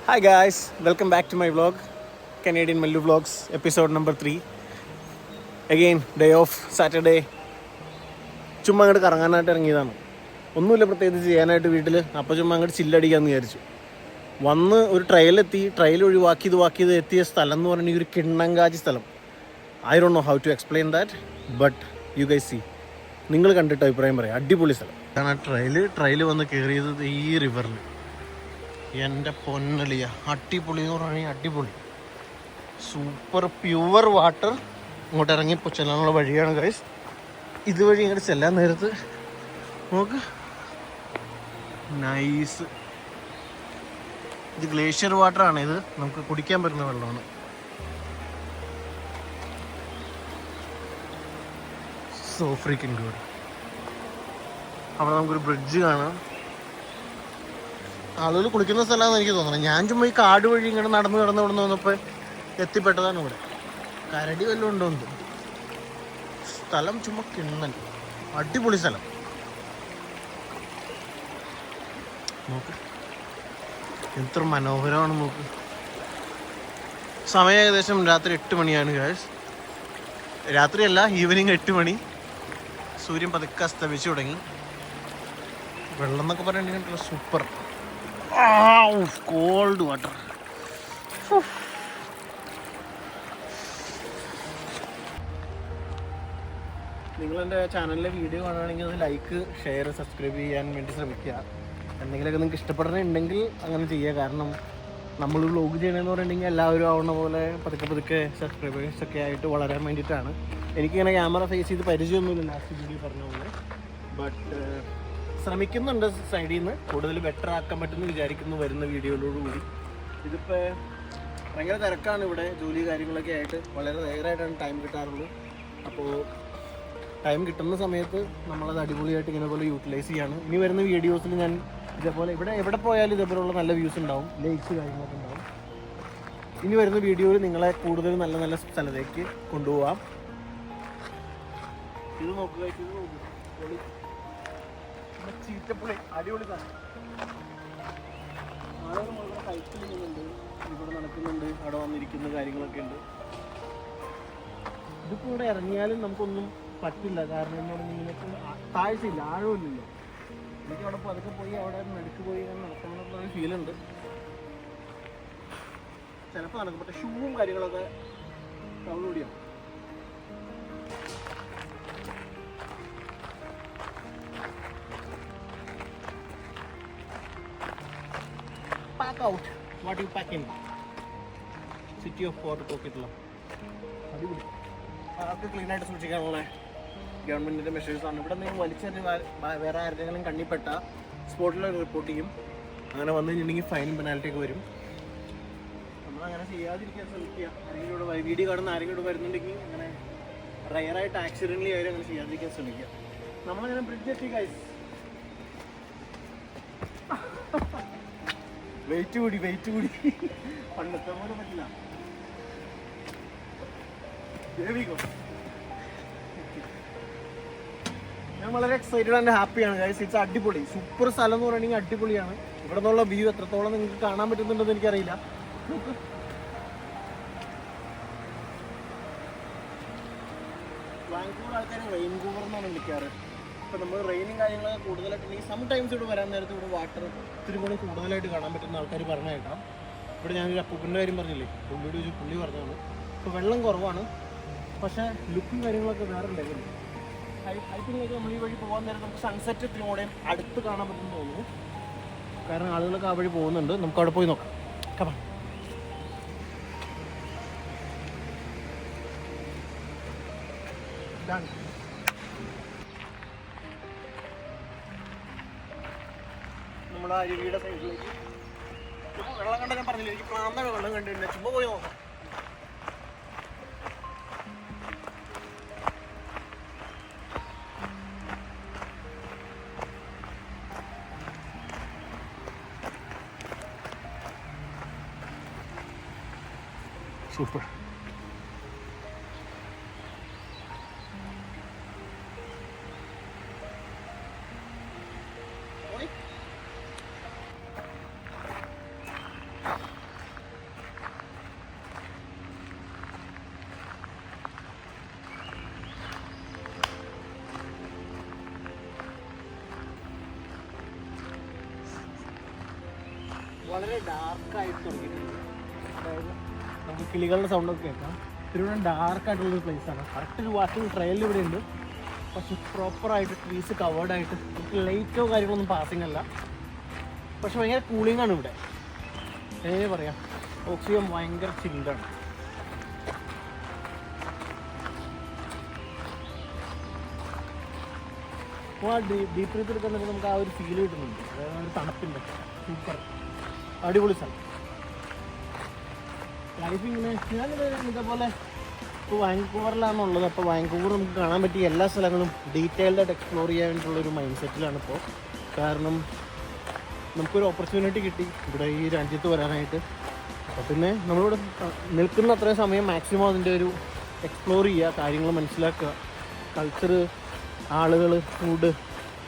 Hi guys, welcome back to my vlog, Canadian Mellu Vlogs, episode number 3. Again, day off, Saturday. ചുമ്മാ അങ്ങോട്ട് കറങ്ങാനായിട്ട് ഇറങ്ങിയതാണ്. ഒന്നുമില്ല പ്രത്യേകിച്ച് ചെയ്യാനായിട്ട് വീട്ടിൽ. അപ്പോൾ ചുമ്മാ അങ്ങോട്ട് ചില്ലടിക്കാമെന്ന് വിചാരിച്ചു. വന്ന് ഒരു ട്രയൽ ഒഴിവാക്കിയത് എത്തിയ സ്ഥലം എന്ന് പറഞ്ഞാൽ ഒരു കിണ്ണങ്കാജി സ്ഥലം. I don't know how to explain that, but you guys see. നിങ്ങൾ കണ്ടിട്ട് അഭിപ്രായം പറയാം. അടിപൊളി സ്ഥലം. കാരണം ട്രയൽ വന്ന് കയറിയത് ഈ റിവറിൽ. എൻ്റെ പൊന്നളിയ അടിപൊളി എന്ന് പറഞ്ഞാൽ അടിപൊളി, സൂപ്പർ പ്യുവർ വാട്ടർ. ഇങ്ങോട്ട് ഇറങ്ങി ചെല്ലാനുള്ള വഴിയാണ് ഗൈസ്. ഇതുവഴി ഇങ്ങോട്ട് ചെല്ലാൻ നേരത്ത് നോക്ക്, നൈസ്. ഇത് ഗ്ലേഷ്യർ വാട്ടറാണ്. ഇത് നമുക്ക് കുടിക്കാൻ പറ്റുന്ന വെള്ളമാണ്. So freaking good. അവിടെ നമുക്കൊരു ബ്രിഡ്ജ് കാണാം. ആളുകൾ കുളിക്കുന്ന സ്ഥലമാണെന്ന് എനിക്ക് തോന്നുന്നത്. ഞാൻ ചുമ്മാ ഈ കാട് വഴി ഇങ്ങനെ നടന്ന് വന്നപ്പോൾ എത്തിപ്പെട്ടതാണ് ഇവിടെ. കരടി വല്ലതും ഉണ്ടോ എന്ന്. സ്ഥലം ചുമ്മാ കിണ്ണൻ, അടിപൊളി സ്ഥലം. നോക്ക് എത്ര മനോഹരമാണ്. നോക്ക്, സമയം ഏകദേശം രാത്രി 8 മണിയാണ് ഗൈസ്. രാത്രിയല്ല, ഈവനിങ് 8 മണി. സൂര്യൻ പതുക്കെ അസ്തമിച്ചു തുടങ്ങി. വെള്ളം എന്നൊക്കെ പറഞ്ഞിട്ടുണ്ടെങ്കിൽ സൂപ്പർ. Called water. നിങ്ങളെൻ്റെ ചാനലിലെ വീഡിയോ കാണുകയാണെങ്കിൽ അത് ലൈക്ക്, ഷെയർ, സബ്സ്ക്രൈബ് ചെയ്യാൻ വേണ്ടി ശ്രമിക്കുക. എന്തെങ്കിലുമൊക്കെ നിങ്ങൾക്ക് ഇഷ്ടപ്പെടുന്നുണ്ടെങ്കിൽ അങ്ങനെ ചെയ്യുക. കാരണം നമ്മൾ വ്ലോഗ് ചെയ്യണമെന്ന് പറഞ്ഞിട്ടുണ്ടെങ്കിൽ എല്ലാവരും ആവുന്ന പോലെ പതുക്കെ സബ്സ്ക്രൈബേഴ്സൊക്കെ ആയിട്ട് വളരാൻ വേണ്ടിയിട്ടാണ്. എനിക്കിങ്ങനെ ക്യാമറ ഫേസ് ചെയ്ത് പരിചയമൊന്നുമില്ല, ലാസ്റ്റ് വീഡിയോ പറഞ്ഞ പോലെ. ബട്ട് ശ്രമിക്കുന്നുണ്ട് സൈഡിൽ നിന്ന് കൂടുതൽ ബെറ്റർ ആക്കാൻ പറ്റുമെന്ന് വിചാരിക്കുന്നു വരുന്ന വീഡിയോയിലോടുകൂടി. ഇതിപ്പോൾ ഭയങ്കര തിരക്കാണ് ഇവിടെ, ജോലി കാര്യങ്ങളൊക്കെ ആയിട്ട് വളരെ നേരായിട്ടാണ് ടൈം കിട്ടാറുള്ളൂ. അപ്പോൾ ടൈം കിട്ടുന്ന സമയത്ത് നമ്മളത് അടിപൊളിയായിട്ട് ഇങ്ങനെ പോലെ യൂട്ടിലൈസ് ചെയ്യാണ്. ഇനി വരുന്ന വീഡിയോസിൽ ഞാൻ ഇതേപോലെ എവിടെ പോയാലും ഇതേപോലെയുള്ള നല്ല വ്യൂസ് ഉണ്ടാവും, ലേക്സ് കാര്യങ്ങളൊക്കെ ഉണ്ടാവും. ഇനി വരുന്ന വീഡിയോയിൽ നിങ്ങളെ കൂടുതൽ നല്ല നല്ല സ്ഥലത്തേക്ക് കൊണ്ടുപോകാം. ഇത് നോക്കുക, ചീറ്റപ്പുളി അടിപൊളി സാധനം. ആളുകൾ മുഴുവൻ സൈക്കിൾ ചെയ്യുന്നുണ്ട്, ഇവിടെ നടക്കുന്നുണ്ട്, അവിടെ വന്നിരിക്കുന്ന കാര്യങ്ങളൊക്കെ ഉണ്ട്. ഇതിപ്പോൾ ഇവിടെ ഇറങ്ങിയാലും നമുക്കൊന്നും പറ്റില്ല. കാരണം എന്ന് പറഞ്ഞാൽ നിങ്ങൾക്ക് താഴ്ചയില്ല, ആഴമില്ലല്ലോ. എനിക്ക് അവിടെ പതുക്കെ പോയി അവിടെ നടുക്ക് പോയി നടക്കണമെന്നുള്ളൊരു ഫീലുണ്ട്. ചിലപ്പോൾ നടക്കും, പക്ഷേ ഷൂവും കാര്യങ്ങളൊക്കെ ഡൗൺലോഡിയാണ്. Pack out what you pack in. City of Port Coquitlam. അടിപൊളി. അതൊക്കെ ക്ലീൻ ആയിട്ട് സൂക്ഷിക്കാനുള്ള ഗവൺമെൻറ്റിൻ്റെ മെഷേഴ്സാണ്. ഇവിടെ നിങ്ങൾ വലിച്ചെറിഞ്ഞ് വേറെ ആരുടെയെങ്കിലും കണ്ണിപ്പെട്ട സ്പോട്ടിൽ റിപ്പോർട്ട് ചെയ്യും. അങ്ങനെ വന്നു കഴിഞ്ഞിട്ടുണ്ടെങ്കിൽ ഫൈനും പെനാൽറ്റിയൊക്കെ വരും. നമ്മളങ്ങനെ ചെയ്യാതിരിക്കാൻ ശ്രമിക്കുക. ആരെങ്കിലും ഇവിടെ വീഡിയോ കാണുന്ന ആരെങ്കിലും ഇവിടെ വരുന്നുണ്ടെങ്കിൽ അങ്ങനെ റയറായിട്ട് ആക്സിഡൻ്റലി ആയാലും അങ്ങനെ ചെയ്യാതിരിക്കാൻ ശ്രമിക്കുക. നമ്മളങ്ങനെ ബ്രിഡ്ജ് എത്തി ഗൈസ്. വെയിറ്റ് കൂടി പണ്ടത്തെ പോലെ പറ്റില്ല. ഞാൻ വളരെ എക്സൈറ്റഡ് ആൻഡ് ഹാപ്പിയാണ് ഗൈസ്. ഇറ്റ്സ് അടിപൊളി, സൂപ്പർ സ്ഥലം എന്ന് പറയുകയാണെങ്കിൽ അടിപൊളിയാണ്. ഇവിടെ നിന്നുള്ള വ്യൂ എത്രത്തോളം നിങ്ങൾക്ക് കാണാൻ പറ്റുന്നുണ്ടെന്ന് എനിക്കറിയില്ല. വാങ്കൂവർ ആൾക്കാരെ റെയിൻകൂവർ എന്നാണ് വിളിക്കാറ്. ഇപ്പോൾ നമ്മൾ റെയിനും കാര്യങ്ങളൊക്കെ കൂടുതലായിട്ടുണ്ടെങ്കിൽ സംടൈംസ് ഇവിടെ വരാൻ നേരത്ത് ഇവിടെ വാട്ടർ ഇത്തിരി കൂടി കൂടുതലായിട്ട് കാണാൻ പറ്റുന്ന ആൾക്കാർ പറഞ്ഞു കേൾക്കാം. ഇവിടെ ഞാനൊരു അപ്പൂപ്പിൻ്റെ കാര്യം പറഞ്ഞില്ലേ, പുള്ളി പറഞ്ഞതാണ്. ഇപ്പോൾ വെള്ളം കുറവാണ്, പക്ഷേ ലുക്കും കാര്യങ്ങളൊക്കെ വേറെ ലെവലിൽ. ഹൈക്കിങ്ങിലേക്ക് നമ്മൾ ഈ വഴി പോകാൻ നേരം നമുക്ക് സൺസെറ്റ് ഇത്തിരി അടുത്ത് കാണാൻ പറ്റുമെന്ന് തോന്നുന്നു. കാരണം ആളുകളൊക്കെ ആ വഴി പോകുന്നുണ്ട്. നമുക്ക് അവിടെ പോയി നോക്കാം. കമാ. നമ്മുടെ അരുവിയുടെ സൈഡിലേക്ക് വെള്ളം കണ്ട ഞാൻ പറഞ്ഞില്ല, എനിക്ക് പ്രാന്ത വെള്ളം കണ്ടിട്ടുണ്ട്. ചുമ്മാ പോയി നോക്കാം. സൂപ്പർ. വളരെ ഡാർക്കായിട്ട് തുടങ്ങിയിട്ടുണ്ട്. അതായത് നമുക്ക് കിളികളുടെ സൗണ്ടൊക്കെ കേൾക്കാം. തിരുവനന്തപുരം ഡാർക്കായിട്ടുള്ളൊരു പ്ലേസാണ്. കറക്റ്റ് ഒരു വാക്കിംഗ് ട്രയൽ ഇവിടെ ഉണ്ട്, പക്ഷെ പ്രോപ്പറായിട്ട് ട്രീസ് കവേർഡായിട്ട് നമുക്ക് ലൈറ്റോ കാര്യങ്ങളൊന്നും പാസിങ് അല്ല. പക്ഷെ ഭയങ്കര കൂളിംഗാണ് ഇവിടെ. എങ്ങനെ പറയാം, ഓക്സിജൻ ഭയങ്കര ചില്ലാണ്. അപ്പോൾ ആ ഡീപ്പ് ബ്രീത്ത് എടുക്കുന്നുണ്ട്, നമുക്ക് ആ ഒരു ഫീൽ കിട്ടുന്നുണ്ട്. അതായത് ഒരു തണുപ്പിൻ്റെ സൂപ്പർ അടിപൊളി സ്ഥലം. ലൈഫ് ഇങ്ങനെ ഞാനിത് ഇതേപോലെ ഇപ്പോൾ വാൻകൂവറിലാണുള്ളത്. അപ്പോൾ വാൻകൂവർ നമുക്ക് കാണാൻ പറ്റിയ എല്ലാ സ്ഥലങ്ങളും ഡീറ്റെയിൽഡായിട്ട് എക്സ്പ്ലോർ ചെയ്യാനായിട്ടുള്ളൊരു മൈൻഡ് സെറ്റിലാണിപ്പോൾ. കാരണം നമുക്കൊരു ഓപ്പർച്യൂണിറ്റി കിട്ടി ഇവിടെ ഈ രാജ്യത്ത് വരാനായിട്ട്. അപ്പോൾ പിന്നെ നമ്മളിവിടെ നിൽക്കുന്ന അത്രയും സമയം മാക്സിമം അതിൻ്റെ ഒരു എക്സ്പ്ലോർ ചെയ്യുക, കാര്യങ്ങൾ മനസ്സിലാക്കുക, കൾച്ചർ, ആളുകൾ, ഫുഡ്,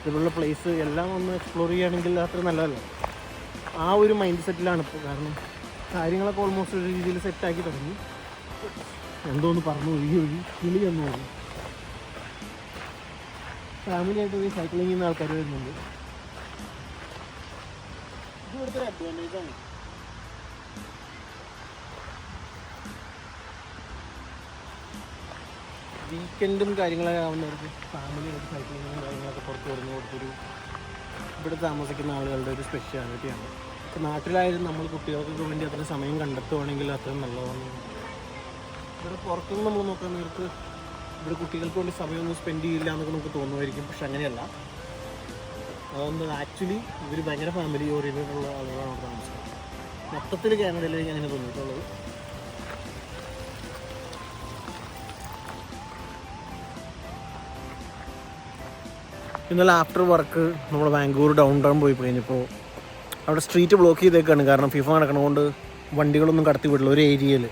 ഇതുപോലുള്ള പ്ലേസ് എല്ലാം ഒന്ന് എക്സ്പ്ലോർ ചെയ്യുകയാണെങ്കിൽ അത്ര നല്ലതല്ല. ആ ഒരു മൈൻഡ് സെറ്റിലാണിപ്പോൾ. കാരണം കാര്യങ്ങളൊക്കെ ഓൾമോസ്റ്റ് ഒരു രീതിയിൽ സെറ്റാക്കി തുടങ്ങി. എന്തോന്ന് പറഞ്ഞു ഈ കിളി എന്ന് പറഞ്ഞു. ഫാമിലിയായിട്ട് പോയി സൈക്ലിംഗ് ചെയ്യുന്ന ആൾക്കാർ വരുന്നുണ്ട്. ഇത് ഇവിടുത്തെ ഒരു അഡ്വാൻറ്റേജാണ്. വീക്കെൻഡും കാര്യങ്ങളൊക്കെ ആവുന്നവർക്ക് ഫാമിലിയായിട്ട് സൈക്ലിങ്ങും കാര്യങ്ങളൊക്കെ പുറത്ത് വരുന്ന കൊടുത്തൊരു ഇവിടെ താമസിക്കുന്ന ആളുകളുടെ ഒരു സ്പെഷ്യാലിറ്റിയാണ്. ഇപ്പോൾ നാട്ടിലായാലും നമ്മൾ കുട്ടികൾക്കൊക്കെ വേണ്ടി അത്ര സമയം കണ്ടെത്തുവാണെങ്കിൽ അത്രയും നല്ലതാണ്. ഇവിടെ പുറത്തുനിന്ന് നമ്മൾ നോക്കാൻ നേരത്ത് ഇവിടെ കുട്ടികൾക്ക് വേണ്ടി സമയമൊന്നും സ്പെൻഡ് ചെയ്യില്ല എന്നൊക്കെ നമുക്ക് തോന്നുമായിരിക്കും. പക്ഷെ അങ്ങനെയല്ല. അതുകൊണ്ട് ആക്ച്വലി ഇവർ ഭയങ്കര ഫാമിലി ഓറിയൻറ്റഡ് ഉള്ള ആളുകളാണ് അവിടെ താമസിക്കുന്നത്. മൊത്തത്തിൽ കാനഡയിലേക്ക് അങ്ങനെ തോന്നിയിട്ടുള്ളത്. ഇന്നലെ ആഫ്റ്റർ വർക്ക് നമ്മൾ ബാംഗ്ലൂർ ഡൗൺ ടൗൺ പോയി കഴിഞ്ഞപ്പോൾ അവിടെ സ്ട്രീറ്റ് ബ്ലോക്ക് ചെയ്തേക്കാണ്. കാരണം ഫിഫ നടക്കണതുകൊണ്ട് വണ്ടികളൊന്നും കടത്തി വിടില്ല ഒരു ഏരിയയിൽ.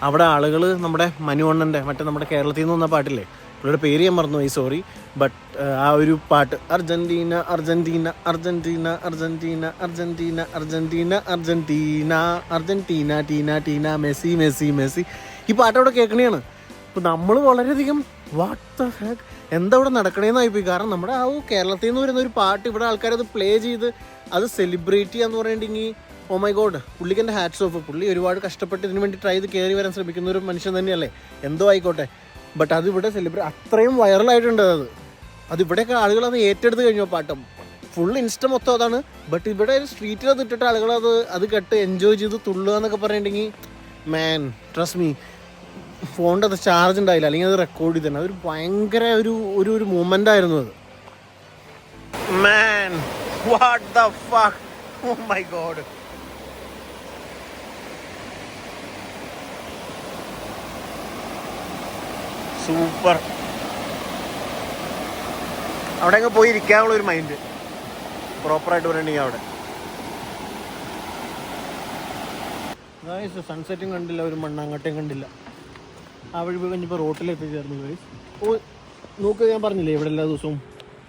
അവിടെ ആളുകൾ നമ്മുടെ മനുവണ്ണൻ്റെ മറ്റേ നമ്മുടെ കേരളത്തിൽ നിന്ന് വന്ന പാട്ടില്ലേ, പുള്ളിയുടെ പേര് ഞാൻ മറന്നുപോയി, സോറി. ബട്ട് ആ ഒരു പാട്ട് Argentina Argentina Argentina Argentina Argentina Argentina Argentina Argentina ടീന ടീന മെസ്സി മെസ്സി മെസ്സി, ഈ പാട്ട് അവിടെ കേൾക്കണേയാണ്. അപ്പോൾ നമ്മൾ വളരെയധികം വാട്ട് ദ ഹെക്ക് എന്താ ഇവിടെ നടക്കണേന്നായിപ്പോയി. കാരണം നമ്മുടെ ആ കേരളത്തിൽ നിന്ന് വരുന്ന ഒരു പാട്ട് ഇവിടെ ആൾക്കാരത് പ്ലേ ചെയ്ത് അത് സെലിബ്രേറ്റ് ചെയ്യാന്ന് പറഞ്ഞിട്ടുണ്ടെങ്കിൽ ഓ മൈ ഗോഡ്, പുള്ളിക്ക് എൻ്റെ ഹാറ്റ്സ് ഓഫ്. പുള്ളി ഒരുപാട് കഷ്ടപ്പെട്ട് ഇതിനു വേണ്ടി ട്രൈ ചെയ്ത് കയറി വരാൻ ശ്രമിക്കുന്ന ഒരു മനുഷ്യൻ തന്നെയല്ലേ, എന്തോ ആയിക്കോട്ടെ. ബട്ട് അതിവിടെ സെലിബ്രേറ്റ് അത്രയും വൈറലായിട്ടുണ്ട്. അതിവിടെയൊക്കെ ആളുകൾ അത് ഏറ്റെടുത്ത് കഴിഞ്ഞു. പാട്ടം ഫുൾ ഇൻസ്റ്റ മൊത്തം അതാണ്. ബട്ട് ഇവിടെ ഒരു സ്ട്രീറ്റിൽ അത് ഇട്ടിട്ട് ആളുകൾ അത് കേട്ട് എൻജോയ് ചെയ്ത് തുള്ളുക എന്നൊക്കെ പറഞ്ഞിട്ടുണ്ടെങ്കിൽ മാൻ ട്രസ്റ്റ് മീ, ഫോണിൻ്റെ അത് ചാർജ് ഉണ്ടായില്ല, അല്ലെങ്കിൽ അത് റെക്കോർഡ് ചെയ്ത് തന്നെ അതൊരു ഭയങ്കര ഒരു മൂമെൻ്റ് ആയിരുന്നു അത്. Man what the fuck, oh my god. Super. അവിടെ അങ്ങ് പോയി ഇരിക്കാനുള്ള ഒരു മൈൻഡ് പ്രോപ്പറായിട്ട് പറഞ്ഞിട്ടുണ്ടെങ്കിൽ അവിടെ സൺസെറ്റും കണ്ടില്ല, ഒരു മണ്ണാങ്കട്ടയും കണ്ടില്ല. ആ വഴി പോയി കഴിഞ്ഞപ്പോൾ റോട്ടിലെത്തി ചേർന്നു ഗൈസ്. ഓ നോക്കുക, ഞാൻ പറഞ്ഞില്ലേ ഇവിടെ എല്ലാ ദിവസവും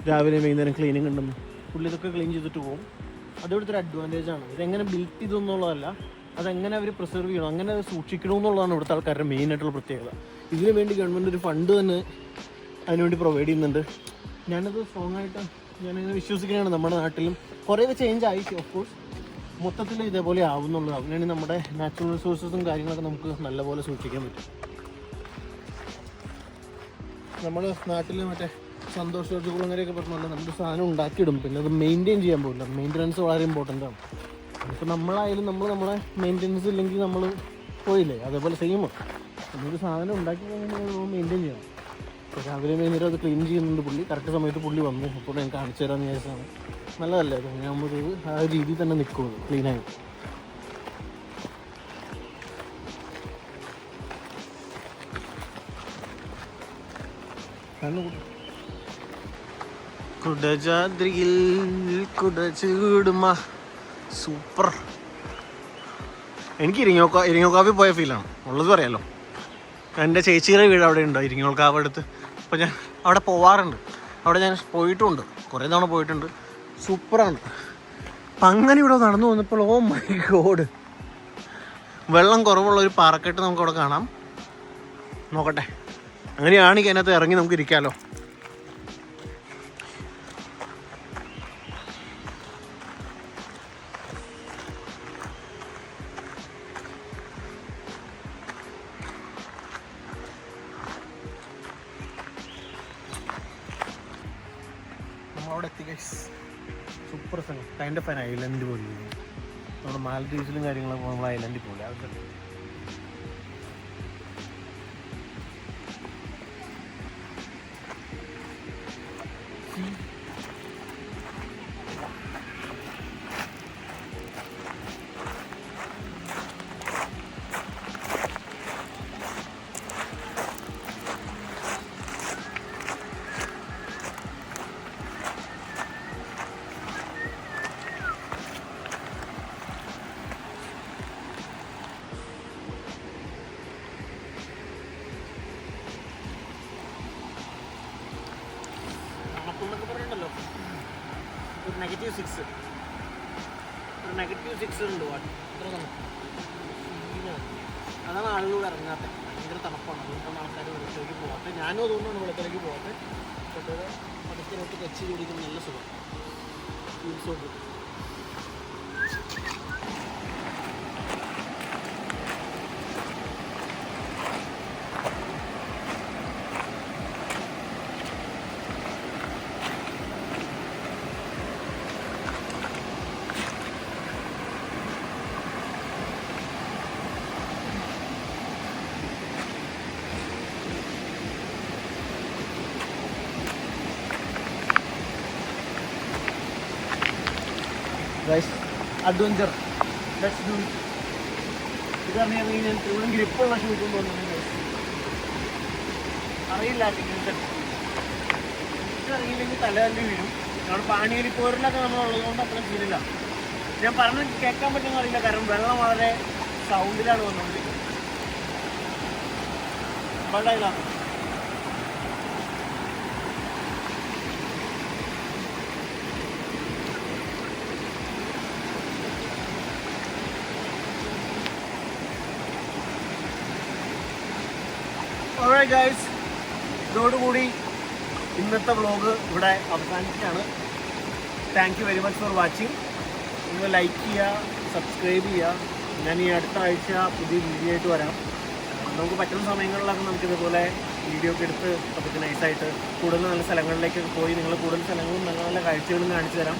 രാവിലെ വൈകുന്നേരം ക്ലീനിങ് ഉണ്ടെന്ന്. പുള്ളി ഇതൊക്കെ ക്ലീൻ ചെയ്തിട്ട് പോകും. അതിവിടുത്തെ ഒരു അഡ്വാൻറ്റേജാണ്. ഇതെങ്ങനെ ബിൽറ്റ് ചെയ്തെന്നുള്ളതല്ല, അതെങ്ങനെ അവർ പ്രിസർവ് ചെയ്യണം, അങ്ങനെ സൂക്ഷിക്കണമെന്നുള്ളതാണ് ഇവിടുത്തെ ആൾക്കാരുടെ മെയിനായിട്ടുള്ള പ്രത്യേകത. ഇതിനു വേണ്ടി ഗവൺമെൻറ് ഒരു ഫണ്ട് തന്നെ അതിനുവേണ്ടി പ്രൊവൈഡ് ചെയ്യുന്നുണ്ട്. ഞാനത് സ്ട്രോങ് ആയിട്ട് ഞാനിങ്ങനെ വിശ്വസിക്കുകയാണ്. നമ്മുടെ നാട്ടിലും കുറേയൊക്കെ ചേഞ്ച് ആയി ഓഫ് കോഴ്സ്, മൊത്തത്തിൽ ഇതേപോലെ ആവുന്നുള്ളത്. അങ്ങനെയാണ് നമ്മുടെ നാച്ചുറൽ റിസോഴ്സസും കാര്യങ്ങളൊക്കെ നമുക്ക് നല്ലപോലെ സൂക്ഷിക്കാൻ പറ്റും. നമ്മൾ നാട്ടിൽ മറ്റേ സന്തോഷ് കുളങ്ങരയൊക്കെ പറഞ്ഞാൽ നമ്മുടെ സാധനം ഉണ്ടാക്കിയിടും, പിന്നെ അത് മെയിൻറ്റെയിൻ ചെയ്യാൻ പോകില്ല. മെയിൻ്റനൻസ് വളരെ ഇമ്പോർട്ടൻ്റ് ആണ്. ഇപ്പോൾ നമ്മളായാലും നമ്മളെ മെയിൻ്റെനൻസ് ഇല്ലെങ്കിൽ നമ്മൾ പോയില്ലേ, അതേപോലെ സെയിം നമ്മളൊരു സാധനം ഉണ്ടാക്കി കഴിഞ്ഞാൽ മെയിൻറ്റെയിൻ ചെയ്യണം. അപ്പോൾ രാവിലെ വൈകുന്നേരം അത് ക്ലീൻ ചെയ്യുന്നുണ്ട് പുള്ളി. കറക്റ്റ് സമയത്ത് പുള്ളി വന്നു. അപ്പോൾ ഞാൻ കാണിച്ചു തരാമെന്ന് വിചാരിച്ചാണ്. നല്ലതല്ലേ അത്, നമ്മൾ ആ രീതിയിൽ തന്നെ നിൽക്കുള്ളൂ ക്ലീനായി. കുടജാദ്രിയിൽ കുടചൂടുമ സൂപ്പർ. എനിക്ക് ഇരിങ്ങോക്കാവിൽ പോയ ഫീലാണ് ഉള്ളത് പറയാമല്ലോ. എൻ്റെ ചേച്ചിയുടെ വീട് അവിടെ ഉണ്ടോ ഇരിങ്ങോൾക്കാവ് അടുത്ത്. അപ്പോൾ ഞാൻ അവിടെ പോവാറുണ്ട്. അവിടെ ഞാൻ പോയിട്ടുമുണ്ട്, കുറേ തവണ പോയിട്ടുണ്ട്. സൂപ്പറാണ്. അപ്പം അങ്ങനെ ഇവിടെ നടന്നു വന്നപ്പോൾ ഓ മൈ ഗോഡ്, വെള്ളം കുറവുള്ള ഒരു പാറക്കെട്ട് നമുക്കവിടെ കാണാം. നോക്കട്ടെ, അങ്ങനെയാണെങ്കിൽ അതിനകത്ത് ഇറങ്ങി നമുക്ക് ഇരിക്കാമല്ലോ. അവിടെ എത്തി ഗൈസ്. സൂപ്പർ സ്ഥലം, കൈൻഡ് ഓഫ് ആൻ ഐലൻഡ് പോലെ. നമ്മുടെ മാലദ്വീപ്സിലും കാര്യങ്ങളൊക്കെ നമ്മൾ ഐലൻഡിൽ പോലെ അതൊക്കെ. എന്നൊക്കെ പറഞ്ഞിട്ടുണ്ടല്ലോ, ഒരു -6 ഉണ്ട്. അത്ര തണുപ്പ്. അതാണ് ആളുകളോട് ഇറങ്ങാത്തത്. ഭയങ്കര തണുപ്പാണ്. അതുകൊണ്ടാണ് ആൾക്കാർ വെള്ളത്തിലേക്ക് പോകാത്തത്. ഞാനും അതുകൊണ്ടാണ് വെള്ളത്തിലേക്ക് പോകാത്തത്. പക്ഷേ പതുക്കിനോട്ട് കച്ച് കുടിക്കുന്ന നല്ല സുഖം. യൂസോട്ട് guys, adventure let's do it. ഇത് പറഞ്ഞാൽ ഞാൻ ഇവിടെ ഗ്രിപ്പുള്ള ഷൂസ് കൊണ്ടുവന്നു. അറിയില്ല, അറിയില്ലെങ്കിൽ തലതല്ലി വീഴും. നമ്മൾ പാണിയേലിപ്പോരിലൊക്കെ നമ്മളുള്ളത് കൊണ്ട് അത്ര ഫീലില്ല. ഞാൻ പറഞ്ഞ് കേൾക്കാൻ പറ്റുമെന്ന് അറിയില്ല, കാരണം വെള്ളം വളരെ സൗണ്ടിലാണ് വന്നുകൊണ്ടിരിക്കുന്നത്. വെള്ളമില്ല. ഓൾറൈറ്റ് ഗൈസ്, ഇതോടുകൂടി ഇന്നത്തെ വ്ളോഗ് ഇവിടെ അവസാനിക്കുകയാണ്. Thank you very much for watching. നിങ്ങൾ ലൈക്ക് ചെയ്യുക, സബ്സ്ക്രൈബ് ചെയ്യുക. ഞാൻ ഈ അടുത്ത ആഴ്ച പുതിയ വീഡിയോ ആയിട്ട് വരാം. നമുക്ക് പറ്റുന്ന സമയങ്ങളിലൊക്കെ നമുക്കിതുപോലെ വീഡിയോ ഒക്കെ എടുത്ത് നമുക്ക് നൈസായിട്ട് കൂടുതൽ നല്ല സ്ഥലങ്ങളിലേക്കൊക്കെ പോയി നിങ്ങൾ കൂടുതൽ സ്ഥലങ്ങളും നല്ല നല്ല കാഴ്ചകളും കാണിച്ചു തരാം.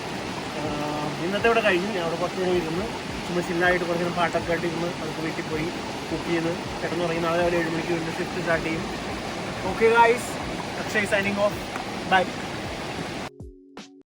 ഇന്നത്തെ ഇവിടെ കഴിഞ്ഞു. ഞാൻ അവിടെ കുറച്ച് നേരം ഇരുന്ന് ചുമ്മാ ചില്ലായിട്ട് കുറച്ച് നേരം പാട്ടൊക്കെ ആയിട്ട് ഇരുന്ന് നമുക്ക് വീട്ടിൽ പോയി കുക്ക് ചെയ്ത് കിടന്നുറങ്ങി. നാളെ ഒരു 7 മണിക്ക് വീണ്ടും ഷിഫ്റ്റ് സ്റ്റാർട്ട് ചെയ്യും. Okay guys, Akshay signing off. By.